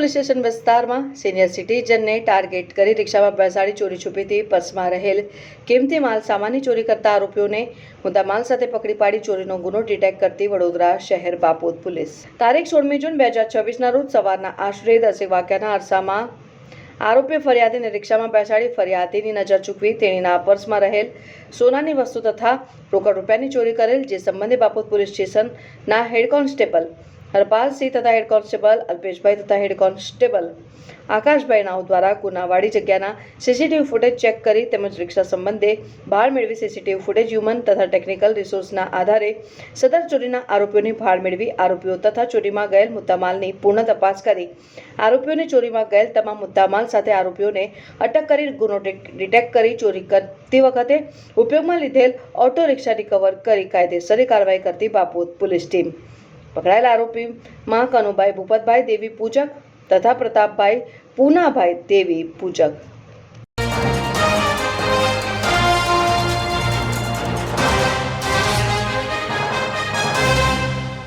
police station વિસ્તારમાં senior સિટીઝનને target કરી રિક્ષામાં બેસાડી ચોરી છુપીથી પર્સમાં રહેલ કિંમતી માલ સામાનની ચોરી કરતા આરોપીઓને મુદ્દામાલ સાથે પકડી પાડી ચોરીનો ગુનો ડિટેક્ટ કરતી વડોદરા શહેર બાપોદ પોલીસ તારીખ 16 જૂન 2026ના રોજ સવારના આશરે 10 વાગ્યાના અરસામાં આરોપીએ ફરિયાદીને રિક્ષામાં બેસાડી ફરિયાદીની નજર ચૂકવી તેણીના પર્સમાં રહેલ સોનાની વસ્તુ તથા રોકડ રૂપિયાની ચોરી કરેલ, જે સંબંધે બાપોદ પોલીસ સ્ટેશનના હેડ કોન્સ્ટેબલ હરપાલસિંહ તથા હેડ કોન્સ્ટેબલ અલ્પેશભાઈ તથા હેડ કોન્સ્ટેબલ આકાશભાઈ નાવ દ્વારા ગુનાવાળી જગ્યાના સીસીટીવી ફૂટેજ ચેક કરી તેમજ રિક્ષા સંબંધે ભાળ મેળવી સીસીટીવી ફૂટેજ હ્યુમન તથા ટેકનિકલ રિસોર્સના આધારે સદર ચોરીના આરોપીઓની ભાળ મેળવી આરોપીઓ તથા ચોરીમાં ગયેલ મુદ્દામાલની પૂર્ણ તપાસ કરી આરોપીઓને ચોરીમાં ગયેલ તમામ મુદ્દામાલ સાથે આરોપીઓને અટક કરી ગુનો ડિટેક્ટ કરી ચોરી કરતી વખતે ઉપયોગમાં લીધેલ ઓટો રિક્ષા રિકવર કરી કાયદેસરની કાર્યવાહી કરતી બાપોદ પોલીસ ટીમ પકડાયેલા આરોપીમાં કનુભાઈ ભૂપતભાઈ દેવી પૂજક તથા પ્રતાપભાઈ પૂનાભાઈ દેવી પૂજક